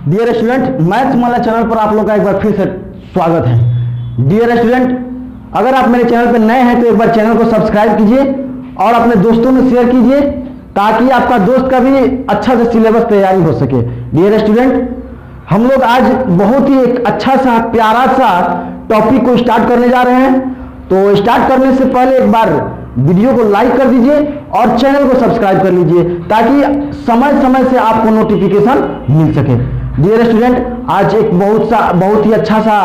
Dear student, maths माला channel पर आप लोग का एक बार फिर से स्वागत है। डियर स्टूडेंट, अगर आप मेरे चैनल पर नए हैं तो एक बार चैनल को सब्सक्राइब कीजिए और अपने दोस्तों में शेयर कीजिए ताकि आपका दोस्त का भी अच्छा से सिलेबस तैयारी हो सके। डियर स्टूडेंट, हम लोग आज बहुत ही एक अच्छा सा प्यारा सा टॉपिक को स्टार्ट करने जा रहे हैं। तो स्टार्ट करने से पहले एक बार वीडियो को लाइक कर दीजिए और चैनल को सब्सक्राइब कर लीजिए ताकि समय समय से आपको नोटिफिकेशन मिल सके। डियर स्टूडेंट, आज एक बहुत ही अच्छा सा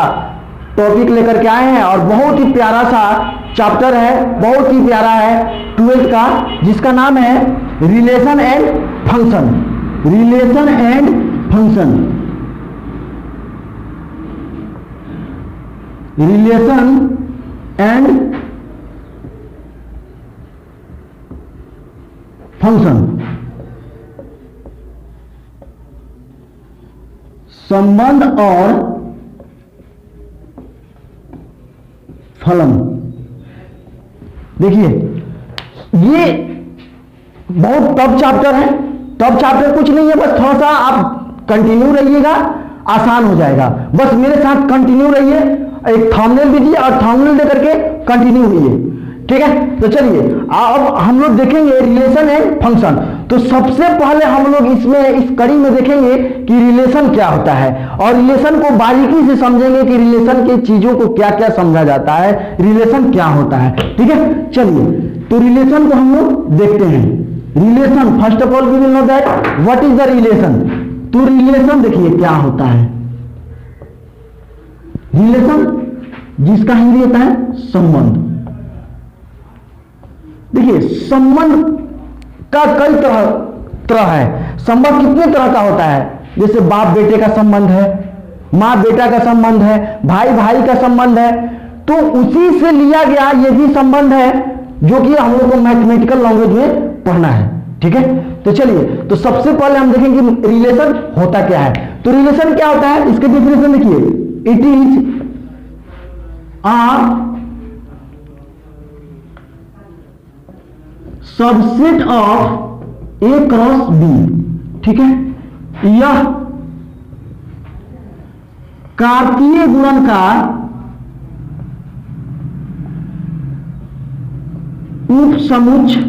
टॉपिक लेकर के आए हैं और बहुत ही प्यारा सा चैप्टर है, बहुत ही प्यारा है 12th का, जिसका नाम है relation and function. Relation and function, relation and function, संबंध और फलन। देखिए, ये बहुत टफ चैप्टर है। टफ चैप्टर कुछ नहीं है, बस थोड़ा सा आप कंटिन्यू रहिएगा, आसान हो जाएगा। बस मेरे साथ कंटिन्यू रहिए, एक थंबनेल दीजिए और थंबनेल देकर के कंटिन्यू होइए, ठीक है। तो चलिए अब हम लोग देखेंगे रिलेशन एंड फंक्शन। तो सबसे पहले हम लोग इसमें इस कड़ी में देखेंगे कि रिलेशन क्या होता है और रिलेशन को बारीकी से समझेंगे कि रिलेशन की चीजों को क्या क्या समझा जाता है, रिलेशन क्या होता है, ठीक है। चलिए तो रिलेशन को हम लोग देखते हैं। Relation, first of all we will know that what is the relation. तो रिलेशन देखिए क्या होता है। रिलेशन जिसका हिंदी होता है संबंध। देखिए, संबंध का कई तरह है। संबंध कितने तरह का होता है, जैसे बाप बेटे का संबंध है, माँ बेटा का संबंध है, भाई भाई का संबंध है। तो उसी से लिया गया ये भी संबंध है जो कि हम लोग को मैथमेटिकल लैंग्वेज में पढ़ना है, ठीक है। तो चलिए, तो सबसे पहले हम देखेंगे रिलेशन होता क्या है। तो रिलेशन क्या होता है, इसके डेफिनेशन देखिए, it is a subset of A cross B, ठीक है। यह कार्तीय गुणन का उपसमुच्चय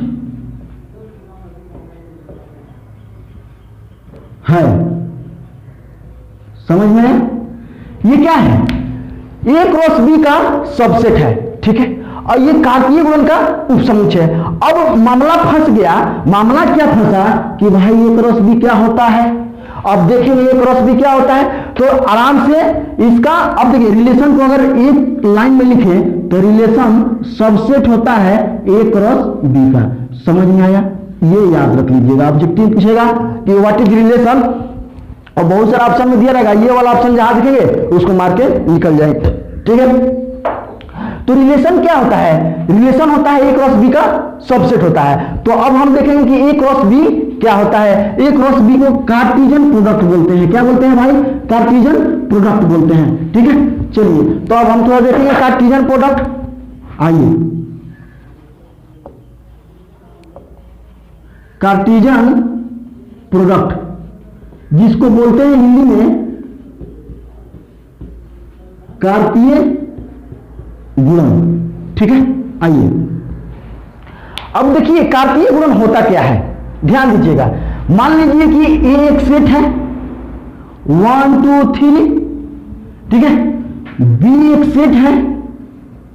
है। समझ में आया? ये क्या है, ए क्रॉस बी का सबसेट है, ठीक है, और ये कार्तीय गुणन का उपसमुच्चय है। अब मामला फंस गया। मामला क्या फंसा कि भाई ए क्रॉस बी क्या होता है। अब देखेंगे ए क्रॉस बी क्या होता है तो आराम से इसका, अब देखिए रिलेशन को अगर एक लाइन में लिखे तो रिलेशन सबसेट होता है ए क्रॉस बी का। समझ में आया? ये याद रख लीजिएगा। ऑब्जेक्टिव पूछेगा कि व्हाट इज रिलेशन, और बहुत सारा ऑप्शन में दिया रहेगा, ये वाला ऑप्शन जहां दिखेंगे उसको मार के निकल जाए, ठीक है। तो रिलेशन क्या होता है, रिलेशन होता है ए क्रॉस बी का सबसेट होता है। तो अब हम देखेंगे कि ए क्रॉस बी क्या होता है। ए क्रॉस बी को कार्टेशियन प्रोडक्ट बोलते हैं। क्या बोलते हैं भाई? कार्टेशियन प्रोडक्ट बोलते हैं, ठीक है। चलिए तो अब हम थोड़ा देखेंगे कार्टेशियन प्रोडक्ट। आइए, कार्टेशियन प्रोडक्ट जिसको बोलते हैं हिंदी में कार्तीय गुणन, ठीक है। आइए अब देखिए कार्तीय गुणन होता क्या है, ध्यान दीजिएगा। मान लीजिए कि ए एक सेट है 1 2 3, ठीक है, बी एक सेट है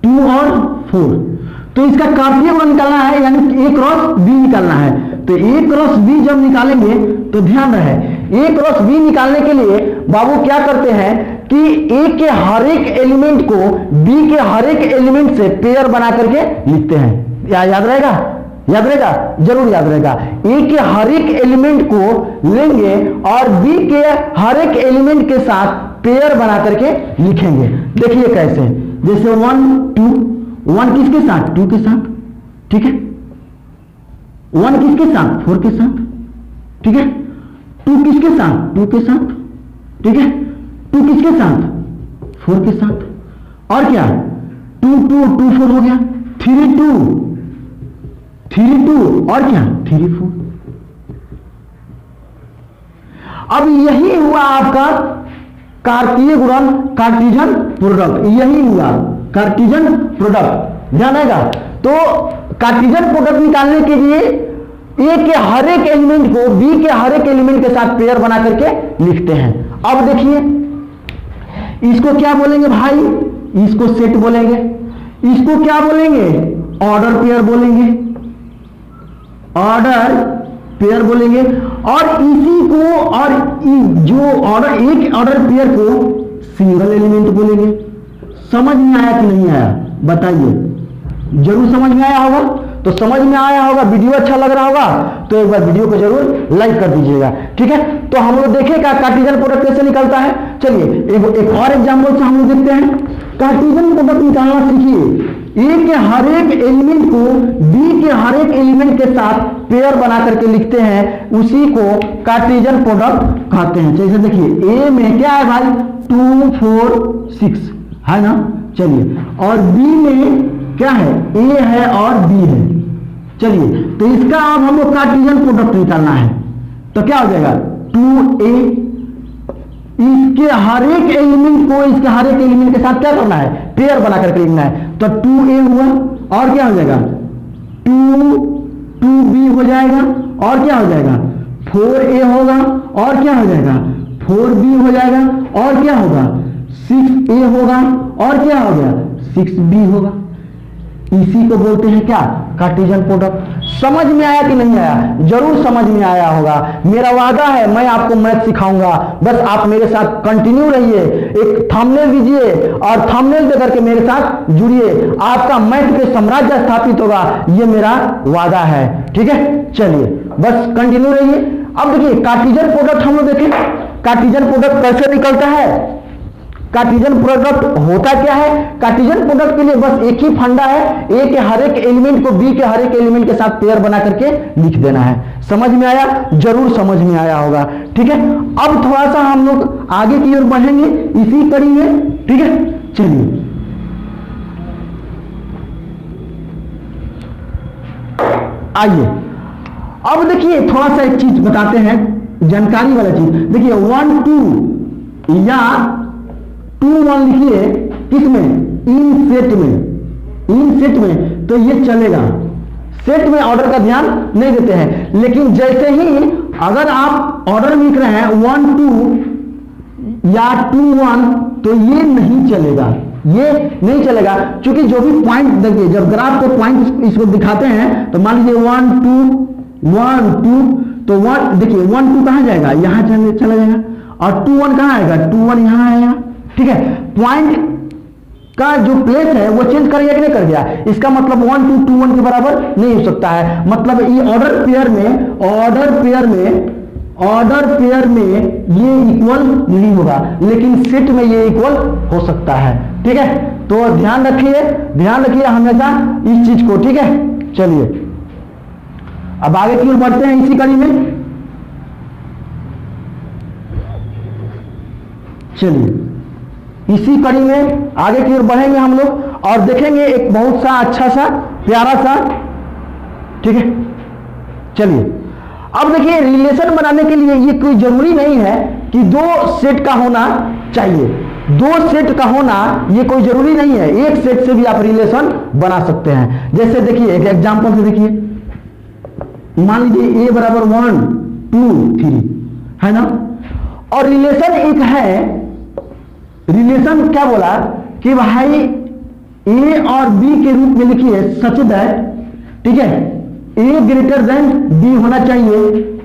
2 और 4। तो इसका कार्तीय गुणन निकालना है, यानी ए क्रॉस बी निकालना है। तो ए क्रॉस बी जब निकालेंगे तो ध्यान रहे, ए क्रॉस बी निकालने के लिए बाबू क्या करते हैं कि ए के हर एक एलिमेंट को बी के हर एक एलिमेंट से पेयर बना करके लिखते हैं। याद रहेगा? याद रहेगा, जरूर याद रहेगा। ए के हर एक एलिमेंट को लेंगे और बी के हर एक एलिमेंट के साथ पेयर बना करके लिखेंगे। देखिए कैसे, जैसे 1 2, 1 किसके साथ? 2 के साथ, ठीक है। 1 किसके साथ? 4 के साथ, ठीक है। 2 किसके साथ? 2 के साथ, ठीक है। 2 किसके साथ? 4 के साथ। और क्या 2 2 2 4 हो गया। 3 2 3 2 और क्या 3 4। अब यही हुआ आपका कार्तीय गुणन, कार्टेशियन प्रोडक्ट, यही हुआ कार्टेशियन प्रोडक्ट। ध्यान आएगा। तो कार्टेशियन प्रोडक्ट निकालने के लिए ए के हर एक एलिमेंट को बी के हर एक एलिमेंट के साथ पेयर बना करके लिखते हैं। अब देखिए इसको क्या बोलेंगे भाई, इसको सेट बोलेंगे, इसको क्या बोलेंगे, ऑर्डर पेयर बोलेंगे, ऑर्डर पेयर बोलेंगे। और इसी को और जो ऑर्डर, एक ऑर्डर पेयर को सिंगल एलिमेंट बोलेंगे। समझ में आया कि नहीं आया बताइए, जरूर समझ में आया होगा। तो समझ में आया होगा, वीडियो अच्छा लग रहा होगा तो एक बार वीडियो को जरूर लाइक कर दीजिएगा, ठीक है। तो हम लोग देखेगा कार्टेशियन प्रोडक्ट कैसे निकलता है। चलिए एक और एग्जांपल से हम लोग देखते हैं। कार्टेशियन प्रोडक्ट निकालना सीखिए। ए के हर एक एलिमेंट को बी के हर एक एलिमेंट के साथ पेयर बना करके लिखते हैं, उसी को कार्टेशियन प्रोडक्ट कहते हैं। जैसे देखिए ए में क्या है भाई, 2 4 6 है ना। चलिए और बी में क्या है, ए है और बी है। चलिए तो इसका अब हम लोग कार्टेशियन प्रोडक्ट निकालना है। तो क्या हो जाएगा, 2a, इसके हर एक एलिमेंट को इसके हर एक एलिमेंट के साथ क्या करना है, पेयर बना करके लिखना है। तो 2a हुआ और क्या हो जाएगा, 2b हो जाएगा और क्या हो जाएगा, 4a होगा और क्या हो जाएगा, 4b हो जाएगा और क्या होगा, 6a होगा और क्या हो गया, 6b होगा। इसी को बोलते हैं क्या, कार्टेशियन प्रोडक्ट। समझ में आया कि नहीं आया, जरूर समझ में आया होगा। मेरा वादा है मैं आपको मैथ सिखाऊंगा, बस आप मेरे साथ कंटिन्यू रहिए। एक थंबनेल दीजिए और थंबनेल देकर के मेरे साथ जुड़िए, आपका मैथ पे साम्राज्य स्थापित होगा, ये मेरा वादा है, ठीक है। चलिए बस कंटिन्यू रहिए। अब देखिए कार्टेशियन प्रोडक्ट हम लोग देखें, कार्टेशियन प्रोडक्ट कैसे निकलता है। कार्टेशियन प्रोडक्ट होता क्या है, कार्टेशियन प्रोडक्ट के लिए बस एक ही फंडा है, ए के हर एक एलिमेंट को बी के हर एक एलिमेंट के साथ पेयर बना करके लिख देना है। समझ में आया, जरूर समझ में आया होगा, ठीक है। अब थोड़ा सा हम लोग आगे की ओर बढ़ेंगे इसी कड़ी में, ठीक है। चलिए आइए अब देखिए थोड़ा सा एक चीज बताते हैं, जानकारी वाला चीज। देखिए 1 2 या 2 1 लिखिए किसमें, इन सेट में, इन सेट में तो ये चलेगा। सेट में ऑर्डर का ध्यान नहीं देते हैं, लेकिन जैसे ही अगर आप ऑर्डर में लिख रहे हैं 1 2 या 2 1 तो ये नहीं चलेगा, ये नहीं चलेगा। क्योंकि जो भी पॉइंट देखिए, जब ग्राफ को पॉइंट इसको दिखाते हैं तो मान लीजिए 1 2 1 2 तो 1 देखिए 1 2 कहां जाएगा, यहां चला जाएगा, और 2 1 कहां आएगा, 2 1 यहां आएगा, ठीक है। पॉइंट का जो प्लेस है वो चेंज कर गया कि नहीं कर गया, इसका मतलब 1 2 2 1 के बराबर नहीं हो सकता है। मतलब ये ऑर्डर पेयर में ये इक्वल नहीं होगा, लेकिन सेट में ये इक्वल हो सकता है, ठीक है। तो ध्यान रखिए हमेशा इस चीज को, ठीक है। चलिए अब आगे की ओर बढ़ते हैं इसी कड़ी में। चलिए इसी कड़ी में आगे की ओर बढ़ेंगे हम लोग और देखेंगे एक बहुत सा अच्छा सा प्यारा सा, ठीक है। चलिए अब देखिए रिलेशन बनाने के लिए ये कोई जरूरी नहीं है कि 2 सेट का होना चाहिए, 2 सेट का होना ये कोई जरूरी नहीं है, एक सेट से भी आप रिलेशन बना सकते हैं। जैसे देखिए एक एग्जांपल से देखिए, मान लीजिए a बराबर 1 2 3 है ना, और रिलेशन एक है, रिलेशन क्या बोला कि भाई a और b के रूप में लिखिए सच दैट, ठीक है, a ग्रेटर देन b होना चाहिए,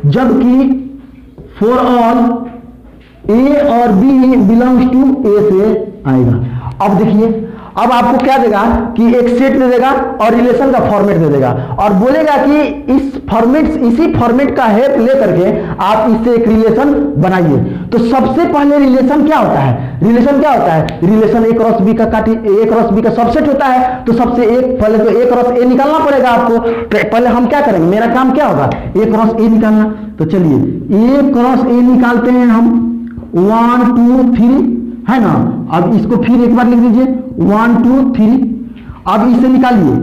जबकि फॉर ऑल a और b बिलोंग्स टू a से आएगा। अब देखिए अब आपको क्या देगा कि एक सेट दे देगा और रिलेशन का फॉर्मेट दे देगा और बोलेगा कि इसी फॉर्मेट का हेल्प लेकर के आप इससे एक रिलेशन बनाइए। तो सबसे पहले रिलेशन क्या होता है, रिलेशन a क्रॉस b का a क्रॉस b का सबसेट होता है। तो सबसे पहले तो a क्रॉस a निकालना पड़ेगा आपको। पहले हम क्या करेंगे, मेरा काम क्या होगा, a क्रॉस a निकालना। तो चलिए a क्रॉस a निकालते हैं हम, 1 2 3 है ना। अब इसको फिर एक बार लिख दीजिए 1 2 3। अब इसे निकालिए,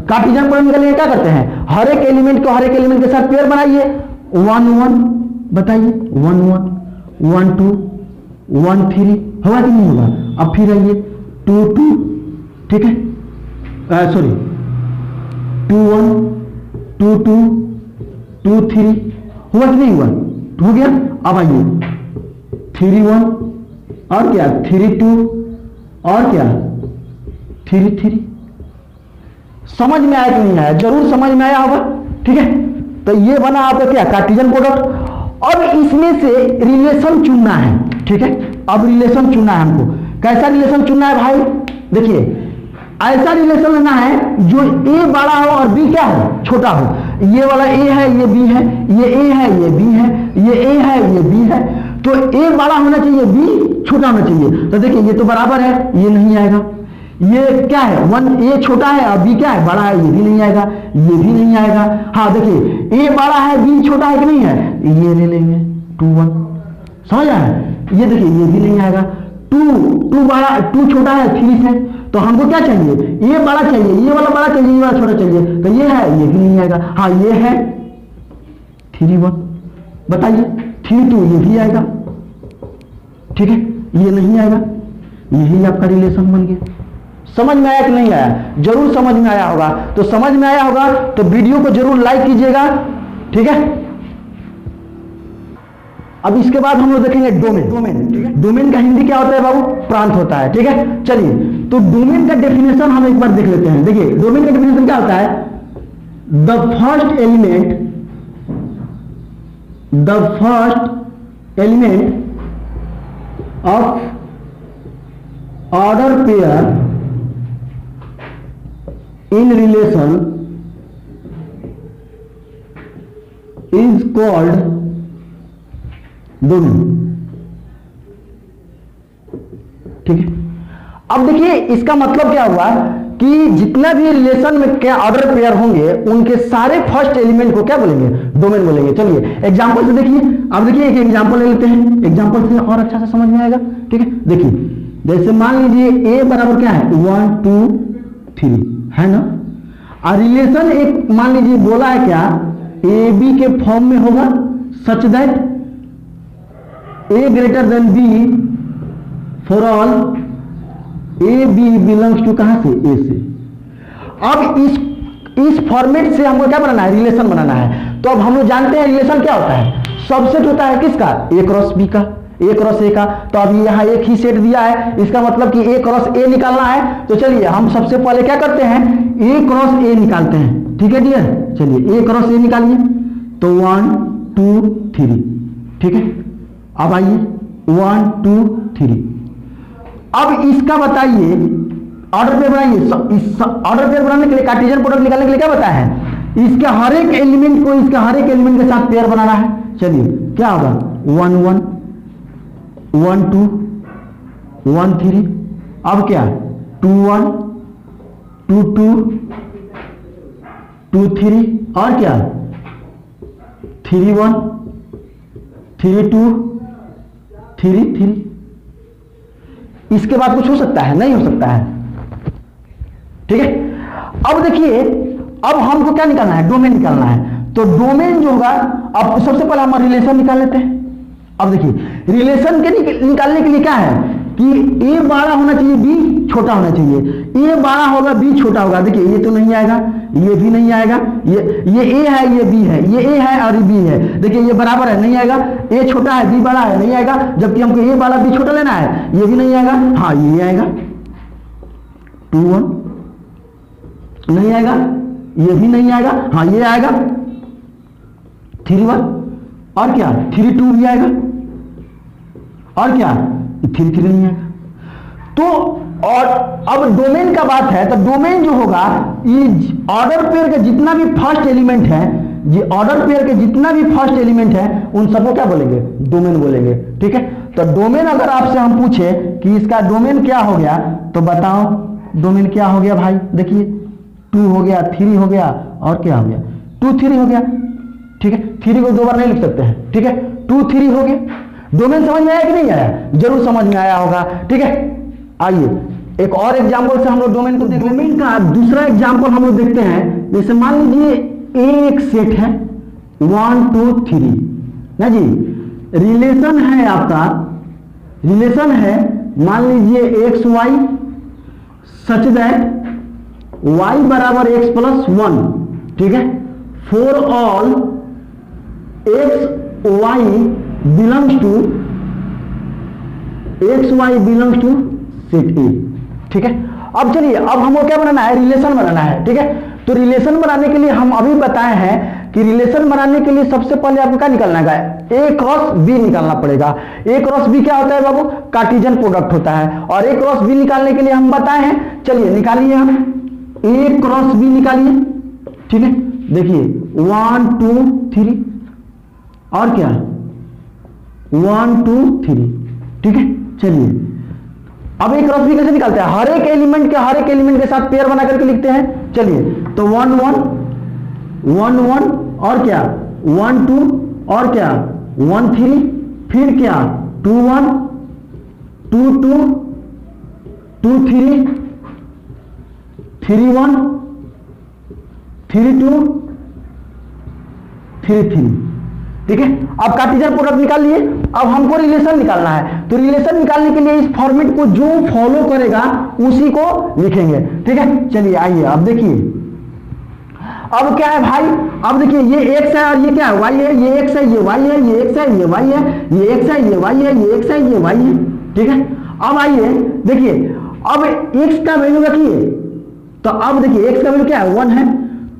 कार्टेशियन प्रोडक्ट निकालिए, क्या करते हैं, हर एक एलिमेंट को हर एक एलिमेंट के साथ पेयर बनाइए, 1 1 बताइए 1 1 1 2 1 3 होगा कि नहीं होगा? अब फिर आइए 2 2, ठीक है, सॉरी 2 1 2 2 2 3 हुआ कि नहीं हुआ? हो गया। अब आइए 3 1 और क्या 3 2 और क्या 3 3। समझ में आया कि नहीं आया? जरूर समझ में आया होगा, ठीक है। तो ये बना आपका क्या कार्टेशियन प्रोडक्ट। अब इसमें से रिलेशन चुनना है, ठीक है। अब रिलेशन चुनना है हमको। कैसा रिलेशन चुनना है भाई? देखिए ऐसा रिलेशन लेना है जो ए बड़ा हो और बी क्या हो? छोटा हो। ये वाला ए है, ये बी है, ये ए है, ये बी है, ये ए है, ये बी है। तो ए बड़ा होना चाहिए, बी छोटा होना चाहिए। तो देखिए ये तो बराबर है, ये नहीं आएगा। ये क्या है 1, ए छोटा है और बी क्या है बड़ा है, ये भी नहीं आएगा, ये भी नहीं आएगा। हाँ देखिए ए बड़ा है, बी छोटा है कि नहीं है? ये ले लेंगे 2 1, समझ आया? ये देखिए ये भी नहीं आएगा। 2 बड़ा, 2 छोटा है 3 से। तो हमको क्या चाहिए? ये बड़ा चाहिए, ये वाला बड़ा चाहिए, ये वाला छोटा चाहिए। तो ये है, ये भी नहीं आएगा। हाँ ये है 3 1, बताइए 3 2, ये भी आएगा, ठीक है, ये नहीं आएगा। यही आपका रिलेशन बन गया। समझ में आया कि नहीं आया? जरूर समझ में आया होगा। तो समझ में आया होगा तो वीडियो को जरूर लाइक कीजिएगा, ठीक है। अब इसके बाद हम लोग देखेंगे डोमेन। ठीक है, डोमेन का हिंदी क्या होता है बाबू? प्रांत होता है, ठीक है। चलिए तो डोमेन का डेफिनेशन हम एक बार देख लेते हैं। देखिए डोमेन का डेफिनेशन क्या होता है? The first element of order pair in relation is called domain, ठीक है। अब देखिए इसका मतलब क्या हुआ कि जितना भी रिलेशन में क्या ऑर्डर पेयर होंगे उनके सारे फर्स्ट एलिमेंट को क्या बोलेंगे? डोमेन बोलेंगे। चलिए एग्जांपल से देखिए। अब देखिए एक एग्जांपल ले लेते हैं, एग्जांपल से और अच्छा से समझ में आएगा, ठीक है। देखिए जैसे मान लीजिए ए बराबर क्या है 1 2 3 है ना। और रिलेशन एक मान लीजिए बोला है क्या? ए बी के फॉर्म में होगा such that A greater than B for all A B belongs to कहां से? ए से। अब इस फॉर्मेट से हमको क्या बनाना है? रिलेशन बनाना है। तो अब हम लोग जानते हैं रिलेशन क्या होता है? सबसेट होता है किसका? ए क्रॉस बी का, ए क्रॉस ए का। तो अब यहाँ एक ही सेट दिया है, इसका मतलब कि ए क्रॉस ए निकालना है। तो चलिए हम सबसे पहले क्या करते हैं? ए क्रॉस ए निकालते हैं, ठीक है डियर। चलिए ए क्रॉस ए निकालिए। तो 1 2 3, ठीक है। अब आइए 1 2 3। अब इसका बताइए ऑर्डर पेयर बनाइए। इस ऑर्डर पेयर बनाने के लिए कार्टेशियन प्रोडक्ट निकालने के लिए क्या बताया है? इसके हर एक एलिमेंट को इसके हर एक एलिमेंट के साथ पेयर बनाना है। चलिए क्या होगा? 1 1 1 2 1 3। अब क्या 2 1 2 2 2 3 और क्या 3 1 3 2 3 3। इसके बाद कुछ हो सकता है? नहीं हो सकता है, ठीक है। अब देखिए अब हमको क्या निकालना है? डोमेन निकालना है। तो डोमेन जो होगा, अब सबसे पहले हम रिलेशन निकाल लेते हैं। अब देखिए रिलेशन के निकालने के लिए क्या है कि ए बड़ा होना चाहिए, बी छोटा होना चाहिए। ए बड़ा होगा, बी छोटा होगा। देखिए ये तो नहीं आएगा, ये भी नहीं आएगा। ये ए है, ये बी है, ये ए है और ये बी है। देखिए ये बराबर है, नहीं आएगा। ए छोटा है, बी बड़ा है, नहीं आएगा। जबकि हमको ए बड़ा बी छोटा लेना है, ये भी नहीं आएगा। हाँ ये आएगा 2 1, नहीं आएगा। ये भी नहीं आएगा। हाँ ये आएगा 3 1 और क्या 3 2 भी आएगा और क्या 3 3 नहीं आएगा। तो और अब डोमेन का बात है तो डोमेन जो होगा इस ऑर्डर पेयर के जितना भी फर्स्ट एलिमेंट है, ये ऑर्डर पेयर के जितना भी फर्स्ट एलिमेंट है उन सबको क्या बोलेंगे? डोमेन बोलेंगे, ठीक है। तो डोमेन अगर आपसे हम पूछे कि इसका डोमेन क्या हो गया तो बताओ डोमेन क्या हो गया भाई? देखिए 2 हो गया, 3 हो गया और क्या हो गया 2 3 हो गया, ठीक है। 3 को 2 बार नहीं लिख सकते हैं, ठीक है। 2 3 हो गया। डोमेन समझ में आया कि नहीं आया? जरूर समझ में आया होगा, ठीक है। आइए एक और एग्जांपल से हम लोग डोमेन को देखते हैं। डोमेन का दूसरा एग्जांपल हम लोग देखते हैं। जैसे मान लीजिए एक सेट है 1 2 3 ना जी। रिलेशन है आपका, रिलेशन है मान लीजिए X Y such that Y बराबर एक्स प्लस वन, ठीक है, for all X Y belongs to set A, ठीक है। अब चलिए, अब हमको क्या बनाना है, रिलेशन बनाना है, ठीक है। तो रिलेशन बनाने के लिए हम अभी बताए हैं कि रिलेशन बनाने के लिए सबसे पहले आपको क्या निकालना है, ए क्रॉस बी निकालना पड़ेगा। ए क्रॉस बी क्या होता है बाबू, कार्टेशियन प्रोडक्ट होता है। और ए क्रॉस बी निकालने के लिए हम बताए हैं, चलिए निकालिए, हम ए क्रॉस बी निकालिए, ठीक है। देखिए 1 2 3 और क्या 1 2 3, ठीक है। चलिए अब एक क्रॉस बी कैसे निकालते हैं, हर एक एलिमेंट के साथ पेयर बना करके लिखते हैं। चलिए तो 1 1 1 1 और क्या 1 2 और क्या 1 3, फिर क्या 2 1 2 2 2 3 3 1 3 2 3 3, ठीक है। अब कार्टेशियन प्रोडक्ट निकाल लिए, अब हमको रिलेशन निकालना है। तो रिलेशन निकालने के लिए इस फॉर्मेट को जो फॉलो करेगा उसी को लिखेंगे, ठीक है। चलिए आइए, अब देखिए अब क्या है भाई, अब देखिए ये x है और ये क्या है y है, ये x है ये y है, ये x है ये y है, ये x है ये y है, ये x है ये y है, ठीक है। अब आइए देखिए, अब x का वैल्यू रखिए, तो अब देखिए x का वैल्यू क्या है 1 है,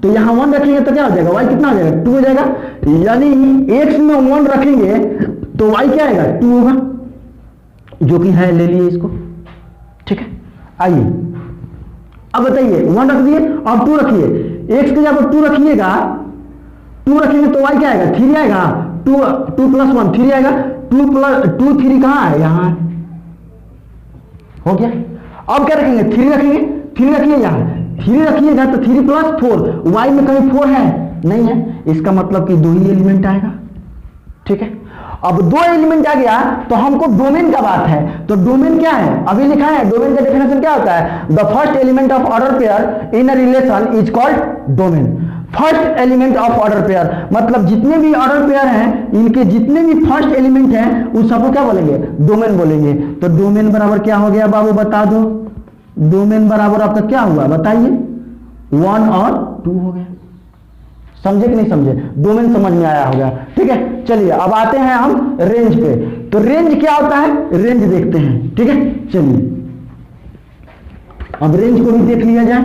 तो यहां 1 रखेंगे तो क्या हो जाएगा, y कितना हो जाएगा 2 हो जाएगा, यानी x में 1 रखेंगे तो y क्या आएगा 2 होगा, जो कि है, ले लिए इसको, ठीक है। आइए अब बताइए 1 रख दिए, अब 2 रखिए, x के जगह 2 रखिएगा, 2 रखेंगे तो y क्या आएगा 3 आएगा, 2 प्लस 1 3 आएगा, 2 3 कहां है, यहां हो गया। अब क्या रखेंगे 3 रखेंगे, 3 रखिए, यहां 3 रखिएगा तो 3 प्लस 4, y में कहीं 4 है नहीं है, इसका मतलब कि 2 ही एलिमेंट आएगा, ठीक है। अब 2 एलिमेंट आ गया तो हमको डोमेन का बात है, तो डोमेन क्या है अभी लिखा है, डोमेन का डेफिनेशन क्या होता है, the first element of order pair in a relation is called domain. First element of order pair मतलब जितने भी ऑर्डर पेयर हैं, इनके जितने भी फर्स्ट एलिमेंट हैं उन सबको क्या बोलेंगे, डोमेन बोलेंगे। तो डोमेन बराबर क्या हो गया बाबू, बता दो, डोमेन बराबर आपका क्या हुआ बताइए, 1 और 2 हो गया। समझे कि नहीं समझे, डोमेन समझ में आया होगा, ठीक है। चलिए अब आते हैं हम रेंज पे, तो रेंज क्या होता है, रेंज देखते हैं, ठीक है। चलिए अब रेंज को भी देख लिया जाए।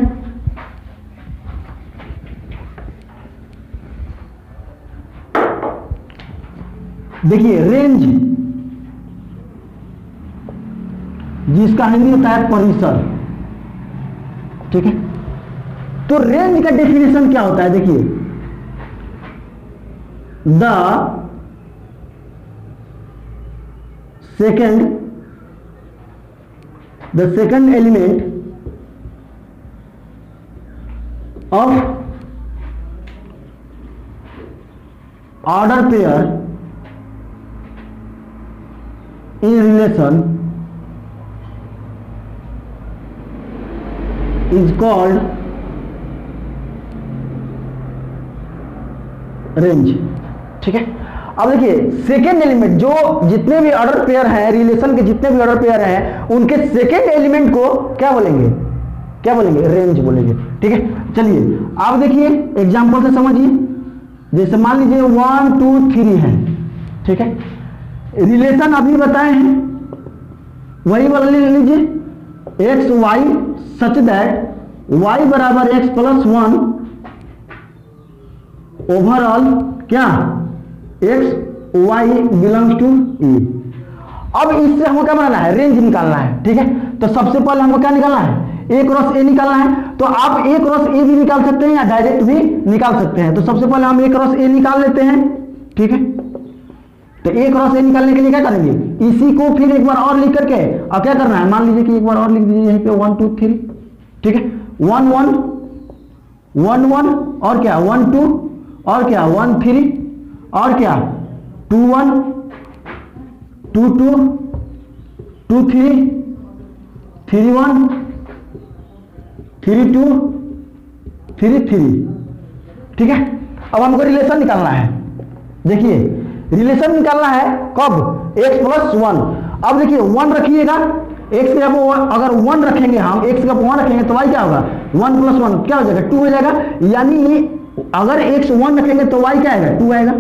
देखिए रेंज जिसका हिंदी होता है परिसर, ठीक है। तो रेंज का डेफिनेशन क्या होता है, देखिए the second element of order pair in relation is called range, ठीक है। अब देखिए सेकेंड एलिमेंट, जो जितने भी ऑर्डर पेयर हैं, रिलेशन के जितने भी ऑर्डर पेयर हैं, उनके सेकेंड एलिमेंट को क्या बोलेंगे, क्या बोलेंगे, रेंज बोलेंगे, ठीक है। चलिए आप देखिए एग्जांपल से समझिए, जैसे मान लीजिए 1 2 3 है, ठीक है। रिलेशन अभी बताए हैं, वही वाला ले लीजिए, X Y such that Y बराबर एक्स प्लस 1 ओवरऑल क्या X Y belongs to A. अब इससे हमको क्या बनाना है, रेंज निकालना है, ठीक है। तो सबसे पहले हमको क्या निकालना है, ए क्रॉस ए निकालना है। तो आप ए क्रॉस ए भी निकाल सकते हैं या डायरेक्ट भी निकाल सकते हैं। तो सबसे पहले हम ए क्रॉस ए निकाल लेते हैं, ठीक है। तो ए क्रॉस ए निकालने के लिए क्या करेंगे, इसी को फिर एक बार और लिख करके अब क्या करना है, मान लीजिए कि एक बार और लिख दीजिए यहीं पे 1 2 3, ठीक है। 1 1 1 1 और क्या 1 2 और क्या 1 3 और क्या 2 1 2 2 2 3 3 1 3 2 3 3, ठीक है। अब हमको रिलेशन निकालना है। देखिए रिलेशन निकालना है कब, x प्लस 1। अब देखिए 1 रखिएगा, x के अगर 1 रखेंगे हम, x का 1 रखेंगे तो y क्या होगा, 1 प्लस 1 क्या हो जाएगा, 2 हो जाएगा। यानी अगर x 1 रखेंगे तो y क्या आएगा, 2 आएगा।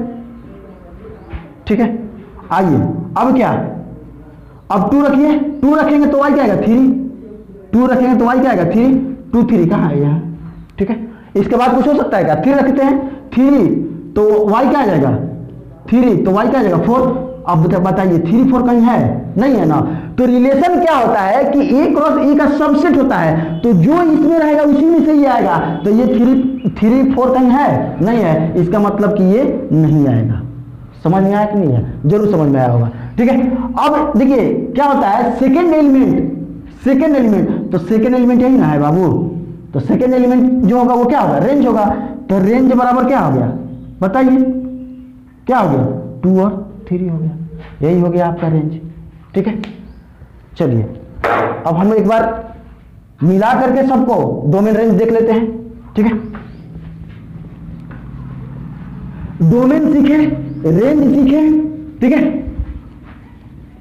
ठीक है, आइए अब क्या, अब 2 रखिए, 2 रखेंगे तो y क्या आएगा, 3, 2 रखेंगे तो y क्या आएगा, 3, 2 3 कहाँ है यहाँ। ठीक है, इसके बाद कुछ हो सकता है क्या, 3 रखते हैं, 3 तो y क्या आ जाएगा, 3 तो y क्या आ जाएगा, 4। अब बताइए 3 4 कहीं है, नहीं है ना। तो रिलेशन क्या होता है कि a क्रॉस a का सबसेट होता है, तो जो इसमें रहेगा उसी में से ये आएगा। तो ये 3 4 कहीं है, नहीं है, इसका मतलब कि ये नहीं आएगा। समझ में आया कि नहीं है, जरूर समझ में आया होगा। ठीक है, अब देखिए क्या होता है, सेकेंड एलिमेंट, सेकेंड एलिमेंट, तो सेकेंड एलिमेंट यही ना है बाबू, तो सेकेंड एलिमेंट जो होगा वो क्या होगा, रेंज होगा। तो रेंज बराबर क्या हो गया, बताइए क्या हो गया, 2 और 3 हो गया, यही हो गया आपका रेंज। ठीक है, चलिए अब हम एक बार मिला करके सबको डोमेन रेंज देख लेते हैं। ठीक है, डोमेन सीखे, रेंज सीखे, ठीक है,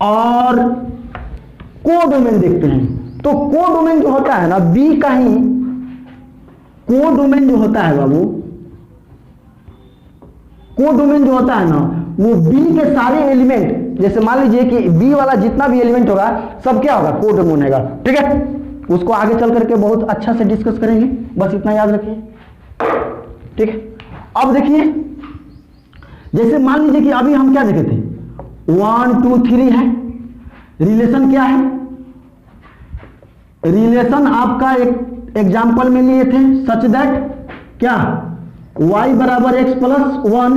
और कोडोमेन देखते हैं। तो कोडोमेन जो होता है ना, बी का ही कोडोमेन जो होता है बाबू, कोडोमेन जो होता है ना, वो बी के सारे एलिमेंट, जैसे मान लीजिए कि बी वाला जितना भी एलिमेंट होगा सब क्या होगा, कोडोमेन होगा। ठीक है, उसको आगे चल करके बहुत अच्छा से डिस्कस करेंगे, बस इतना याद रखिए। ठीक है, अब देखिए जैसे मान लीजिए कि अभी हम क्या देखे थे, 1 2 3 है, रिलेशन क्या है, रिलेशन आपका एक एग्जाम्पल में लिए थे, सच दैट क्या y बराबर x plus 1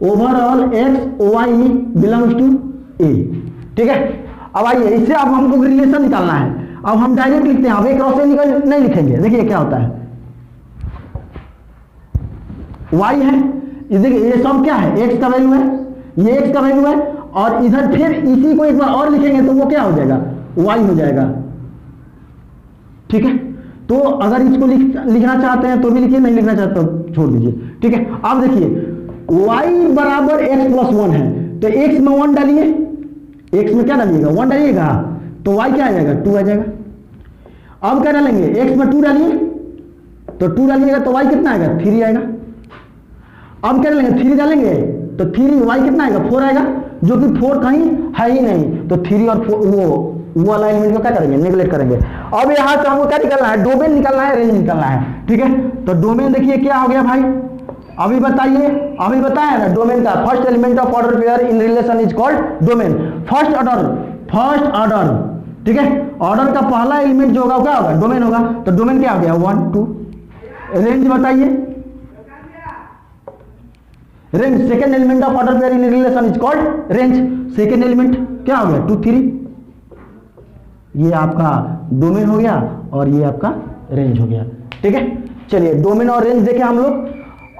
overall x y belongs to a। ठीक है, अब आइए इससे अब हमको रिलेशन निकालना है। अब हम डायरेक्ट लिखते हैं, अब एक क्रॉस नहीं लिखेंगे। देखिए क्या होता है, y है, देखिए ये सब क्या है, x का वैल्यू है, ये x का वैल्यू है, और इधर फिर इसी को एक बार और लिखेंगे तो वो क्या हो जाएगा, y हो जाएगा। ठीक है, तो अगर इसको लिखना चाहते हैं तो भी लिखिए, नहीं लिखना चाहते तो छोड़ दीजिए। ठीक है, अब देखिए y बराबर x प्लस 1 है, तो x में 1 डालिए, x में क्या डालिएगा, 1 डालिएगा, तो y क्या आ जाएगा, 2 आ जाएगा। अब क्या डालेंगे, x में 2 डालिए, तो 2 डालिएगा तो y कितना आएगा, 3 आएगा। अब क्या डालेंगे, 3 डालेंगे तो 3 y कितना आएगा, 4 आएगा, जो कि 4 कहीं है ही नहीं। तो 3 और 4 वो वाला एलिमेंट को क्या करेंगे, नेगलेक्ट करेंगे। अब यहाँ से हमको क्या निकालना है, डोमेन निकालना है, रेंज निकालना है। ठीक है, तो डोमेन देखिए क्या हो गया भाई, अभी बताइए, अभी बताया ना डोमेन का first element of order pair in relation is called domain, first order. ठीक है, ऑर्डर का पहला एलिमेंट जो होगा क्या होगा, डोमेन होगा। तो डोमेन क्या हो गया, 1 2। रेंज बताइए, range second element of order pair in relation is called range, second element क्या हो गया, 2 3। ये आपका डोमेन हो गया और ये आपका रेंज हो गया। ठीक है, चलिए डोमेन और रेंज देखें हम लोग।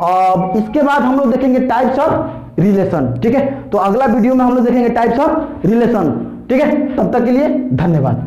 अब इसके बाद हम लोग देखेंगे टाइप्स ऑफ रिलेशन। ठीक है, तो अगला वीडियो में हम लोग देखेंगे टाइप्स ऑफ रिलेशन। ठीक है, तब तक के लिए धन्यवाद।